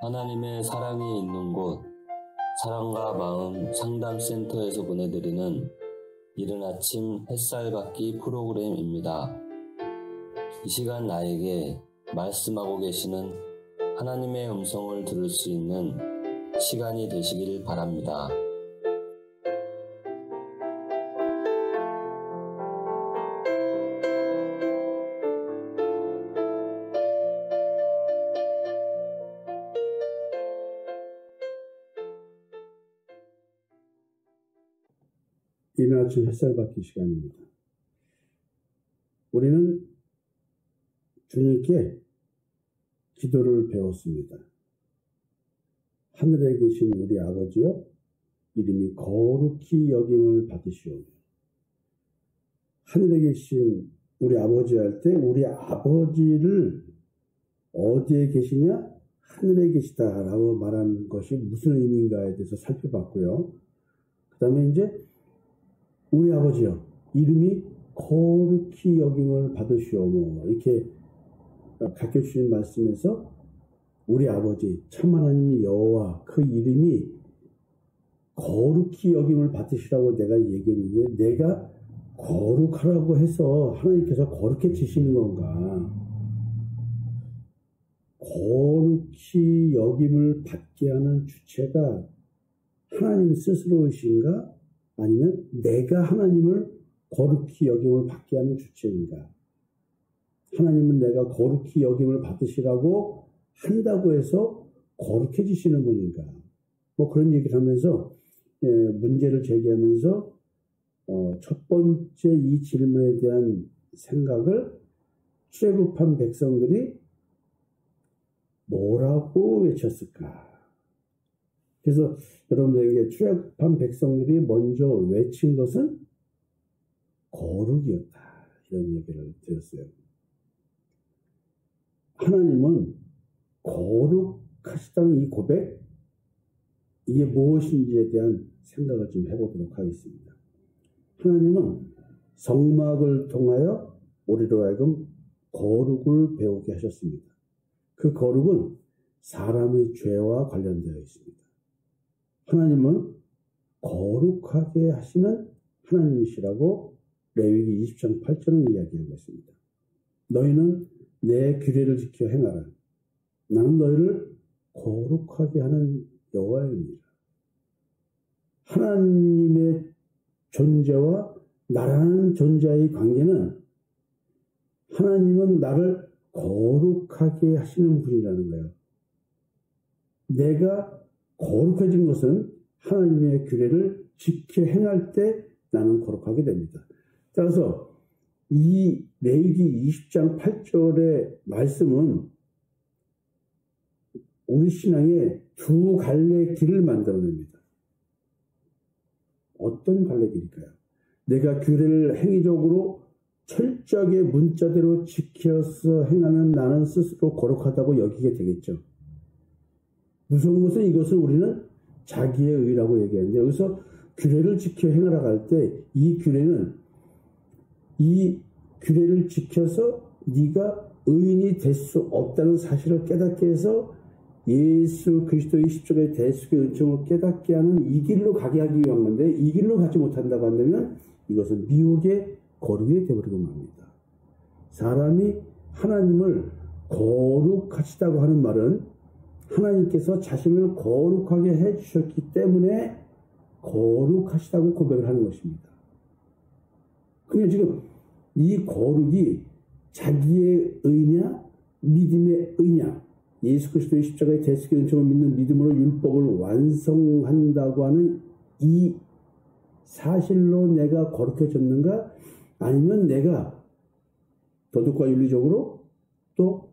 하나님의 사랑이 있는 곳, 사랑과 마음 상담센터에서 보내드리는 이른 아침 햇살받기 프로그램입니다. 이 시간 나에게 말씀하고 계시는 하나님의 음성을 들을 수 있는 시간이 되시길 바랍니다. 이른 아침 햇살 받기 시간입니다. 우리는 주님께 기도를 배웠습니다. 하늘에 계신 우리 아버지여, 이름이 거룩히 여김을 받으시오며. 하늘에 계신 우리 아버지 할 때 우리 아버지를 어디에 계시냐? 하늘에 계시다라고 말하는 것이 무슨 의미인가에 대해서 살펴봤고요. 그 다음에 이제 우리 아버지여, 이름이 거룩히 여김을 받으시오며, 이렇게 가르쳐주신 말씀에서 우리 아버지 참 하나님 여호와, 그 이름이 거룩히 여김을 받으시라고 내가 얘기했는데, 내가 거룩하라고 해서 하나님께서 거룩해지시는 건가? 거룩히 여김을 받게 하는 주체가 하나님 스스로이신가? 아니면 내가 하나님을 거룩히 여김을 받게 하는 주체인가? 하나님은 내가 거룩히 여김을 받으시라고 한다고 해서 거룩해지시는 분인가? 뭐 그런 얘기를 하면서 문제를 제기하면서 첫 번째 이 질문에 대한 생각을 출애굽한 백성들이 뭐라고 외쳤을까? 그래서 여러분들에게 출애굽한 백성들이 먼저 외친 것은 거룩이었다, 이런 얘기를 드렸어요. 하나님은 거룩하시다는 이 고백, 이게 무엇인지에 대한 생각을 좀 해보도록 하겠습니다. 하나님은 성막을 통하여 우리로 하여금 거룩을 배우게 하셨습니다. 그 거룩은 사람의 죄와 관련되어 있습니다. 하나님은 거룩하게 하시는 하나님이시라고 레위기 20장 8절은 이야기하고 있습니다. 너희는 내 규례를 지켜 행하라. 나는 너희를 거룩하게 하는 여호와입니다. 하나님의 존재와 나라는 존재의 관계는, 하나님은 나를 거룩하게 하시는 분이라는 거예요. 내가 거룩해진 것은 하나님의 규례를 지켜 행할 때 나는 거룩하게 됩니다. 따라서 이 레위기 20장 8절의 말씀은 우리 신앙에 두 갈래 길을 만들어냅니다. 어떤 갈래 길일까요? 내가 규례를 행위적으로 철저하게 문자대로 지켜서 행하면 나는 스스로 거룩하다고 여기게 되겠죠. 무서운 것은 이것을 우리는 자기의 의라고 얘기하는데, 여기서 규례를 지켜 행하라고 할 때 이 규례는, 이 규례를 지켜서 네가 의인이 될 수 없다는 사실을 깨닫게 해서 예수 그리스도의 십자가의 대속의 은총을 깨닫게 하는 이 길로 가게 하기 위한 건데, 이 길로 가지 못한다고 한다면 이것은 미혹의 거룩이 되어버리고 맙니다. 사람이 하나님을 거룩하시다고 하는 말은 하나님께서 자신을 거룩하게 해주셨기 때문에 거룩하시다고 고백을 하는 것입니다. 그러니까 지금 이 거룩이 자기의 의냐, 믿음의 의냐, 예수 그리스도의 십자가의 대속의 은총을 믿는 믿음으로 율법을 완성한다고 하는 이 사실로 내가 거룩해졌는가, 아니면 내가 도덕과 윤리적으로 또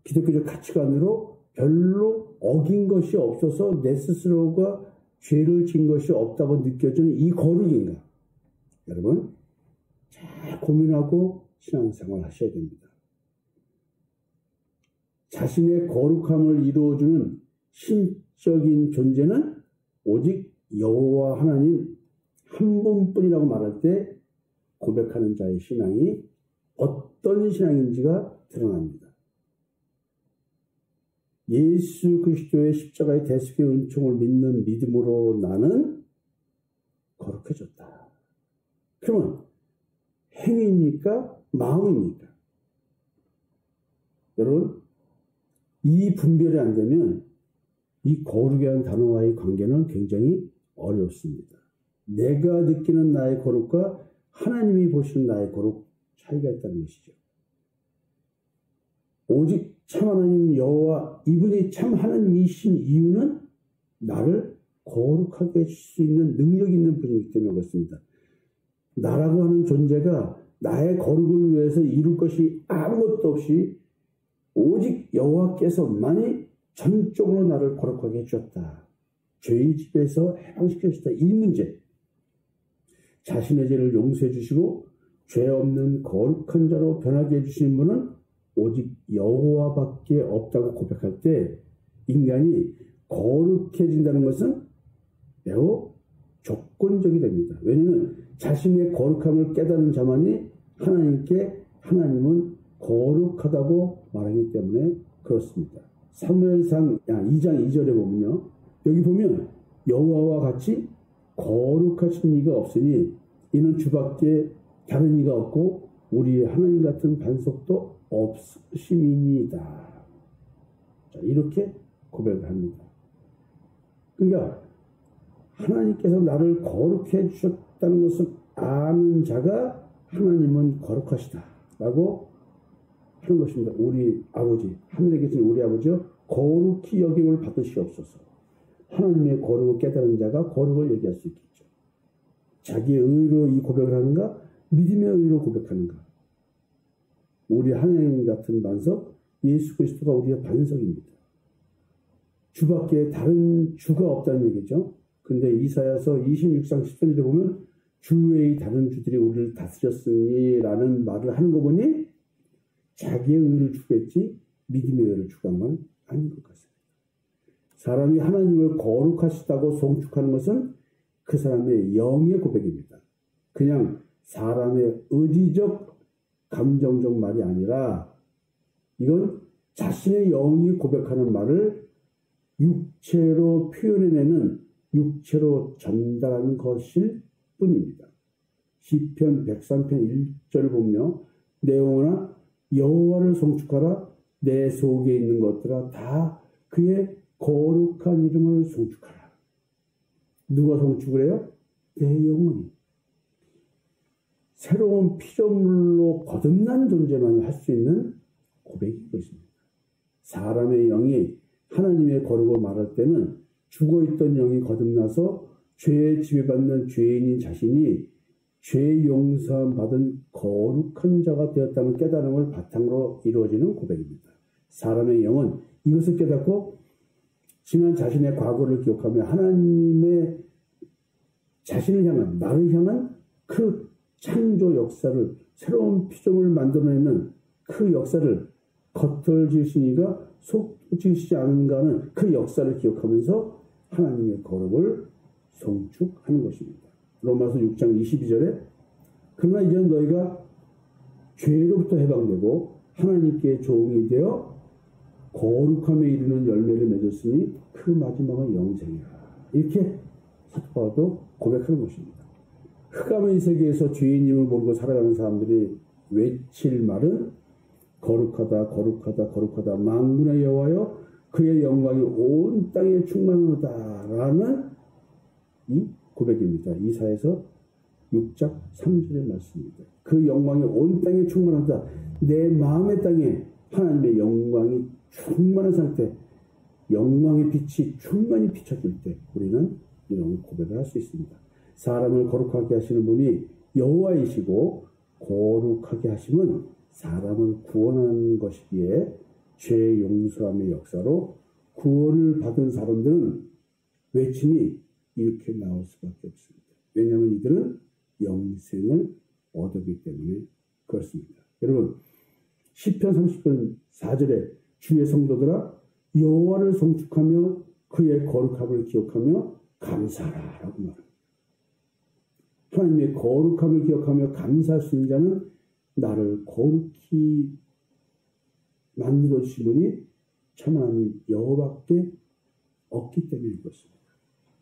기독교적 가치관으로 별로 어긴 것이 없어서 내 스스로가 죄를 진 것이 없다고 느껴지는 이 거룩인가? 여러분, 잘 고민하고 신앙생활 하셔야 됩니다. 자신의 거룩함을 이루어주는 신적인 존재는 오직 여호와 하나님 한 분뿐이라고 말할 때 고백하는 자의 신앙이 어떤 신앙인지가 드러납니다. 예수 그리스도의 십자가의 대속의 은총을 믿는 믿음으로 나는 거룩해졌다. 그러면 행위입니까? 마음입니까? 여러분, 이 분별이 안 되면 이 거룩이라는 단어와의 관계는 굉장히 어렵습니다. 내가 느끼는 나의 거룩과 하나님이 보시는 나의 거룩 차이가 있다는 것이죠. 오직 참 하나님 여호와, 이분이 참 하나님이신 이유는 나를 거룩하게 해줄 수 있는 능력 있는 분이기 때문에 그렇습니다. 나라고 하는 존재가 나의 거룩을 위해서 이룰 것이 아무것도 없이 오직 여호와께서만이 전적으로 나를 거룩하게 해주셨다. 죄의 집에서 해방시켜 주셨다. 이 문제. 자신의 죄를 용서해 주시고 죄 없는 거룩한 자로 변하게 해주시는 분은 오직 여호와밖에 없다고 고백할 때 인간이 거룩해진다는 것은 매우 조건적이 됩니다. 왜냐하면 자신의 거룩함을 깨닫는 자만이 하나님은 거룩하다고 말하기 때문에 그렇습니다. 사무엘상 2장 2절에 보면요. 여기 보면 여호와와 같이 거룩하신 이가 없으니 이는 주밖에 다른 이가 없고 우리의 하나님 같은 반석도 없으심이니이다. 자, 이렇게 고백을 합니다. 그러니까 하나님께서 나를 거룩해 주셨다는 것을 아는 자가 하나님은 거룩하시다 라고 하는 것입니다. 우리 아버지, 하늘에 계신 우리 아버지요, 거룩히 여김을 받으시옵소서. 하나님의 거룩을 깨달은 자가 거룩을 얘기할 수 있겠죠. 자기의 의로 이 고백을 하는가? 믿음의 의로 고백하는가? 우리 하나님 같은 반석, 예수 그리스도가 우리의 반석입니다. 주밖에 다른 주가 없다는 얘기죠. 근데 이사야서 26장 10절에 보면 주 외의 다른 주들이 우리를 다스렸으니 라는 말을 하는 거 보니 자기의 의를 추구했지 믿음의 의를 추구한 건 아닌 것 같습니다. 사람이 하나님을 거룩하시다고 송축하는 것은 그 사람의 영의 고백입니다. 그냥 사람의 의지적 감정적 말이 아니라 이건 자신의 영이 고백하는 말을 육체로 표현해내는 육체로 전달하는 것일 뿐입니다. 시편 103편 1절을 보면요. 내 영혼아 여호와를 송축하라. 내 속에 있는 것들아 다 그의 거룩한 이름을 송축하라. 누가 송축을 해요? 내 영혼이. 새로운 피조물로 거듭난 존재만 할 수 있는 고백인 것입니다. 사람의 영이 하나님의 거룩을 말할 때는 죽어있던 영이 거듭나서 죄에 지배받는 죄인인 자신이 죄 용서함 받은 거룩한 자가 되었다는 깨달음을 바탕으로 이루어지는 고백입니다. 사람의 영은 이것을 깨닫고 지난 자신의 과거를 기억하며 하나님의 자신을 향한, 나를 향한 그 창조 역사를, 새로운 피조물을 만들어내는 그 역사를 겉을 지으시니가 속도 지으시지 않은가 하는 그 역사를 기억하면서 하나님의 거룩을 송축하는 것입니다. 로마서 6장 22절에 그러나 이제 너희가 죄로부터 해방되고 하나님께 종이 되어 거룩함에 이르는 열매를 맺었으니 그 마지막은 영생이라. 이렇게 사도 바울도 고백하는 것입니다. 흑암의 세계에서 죄인임을 모르고 살아가는 사람들이 외칠 말은 거룩하다 거룩하다 거룩하다 만군의 여호와여 그의 영광이 온 땅에 충만하다라는 이 고백입니다. 이사야서 6장 3절의 말씀입니다. 그 영광이 온 땅에 충만하다. 내 마음의 땅에 하나님의 영광이 충만한 상태, 영광의 빛이 충만히 비춰질 때 우리는 이런 고백을 할 수 있습니다. 사람을 거룩하게 하시는 분이 여호와이시고 거룩하게 하심은 사람을 구원하는 것이기에 죄 용서함의 역사로 구원을 받은 사람들은 외침이 이렇게 나올 수밖에 없습니다. 왜냐하면 이들은 영생을 얻었기 때문에 그렇습니다. 여러분 시편 30편 4절에 주의 성도들아 여호와를 송축하며 그의 거룩함을 기억하며 감사하라 라고 말합니다. 하나님의 거룩함을 기억하며 감사할 수 있는 자는 나를 거룩히 만들어주신 분이 참 하나님 여호와밖에 없기 때문인 것입니다.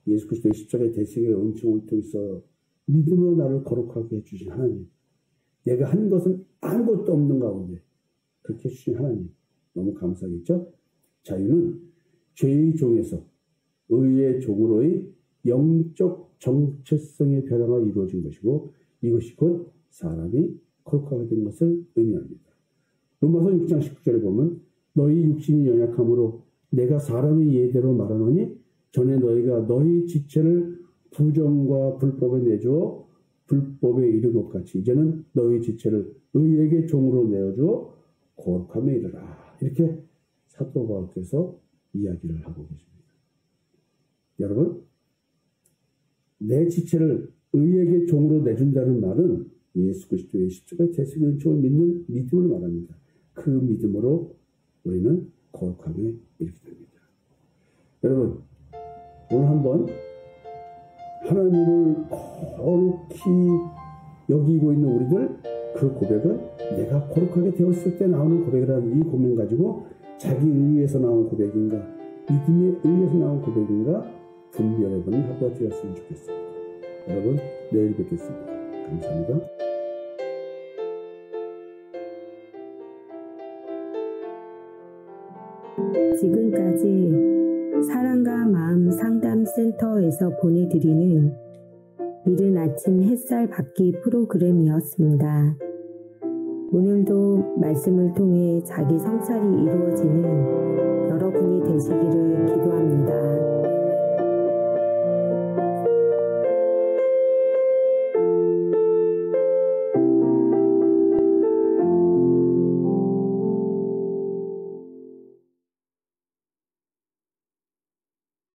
예수 그리스도의 십자가의 대속의 은총을 통해서 믿음으로 나를 거룩하게 해주신 하나님, 내가 한 것은 아무것도 없는 가운데 그렇게 해주신 하나님, 너무 감사하겠죠? 자유는 죄의 종에서 의의 종으로의 영적 정체성의 변화가 이루어진 것이고, 이것이 곧 사람이 거룩하게 된 것을 의미합니다. 로마서 6장 19절에 보면 너희 육신이 연약함으로 내가 사람의 예대로 말하노니 전에 너희가 너희 지체를 부정과 불법에 내주어 불법에 이른 것 같이 이제는 너희 지체를 의에게 종으로 내어주어 거룩함에 이르라. 이렇게 사도 바울께서 이야기를 하고 계십니다. 여러분, 내 지체를 의에게 종으로 내준다는 말은 예수 그리스도의 십자가의 대속의 은총을 믿는 믿음을 말합니다. 그 믿음으로 우리는 거룩함에 이르게 됩니다. 여러분, 오늘 한번 하나님을 거룩히 여기고 있는 우리들, 그 고백은 내가 거룩하게 되었을 때 나오는 고백이라는 이 고민 가지고 자기 의에서 나온 고백인가, 믿음의 의에서 나온 고백인가 분별해보는 하루가 되었으면 좋겠습니다. 여러분, 내일 뵙겠습니다. 감사합니다. 지금까지 사랑과 마음 상담센터에서 보내드리는 이른 아침 햇살 받기 프로그램이었습니다. 오늘도 말씀을 통해 자기 성찰이 이루어지는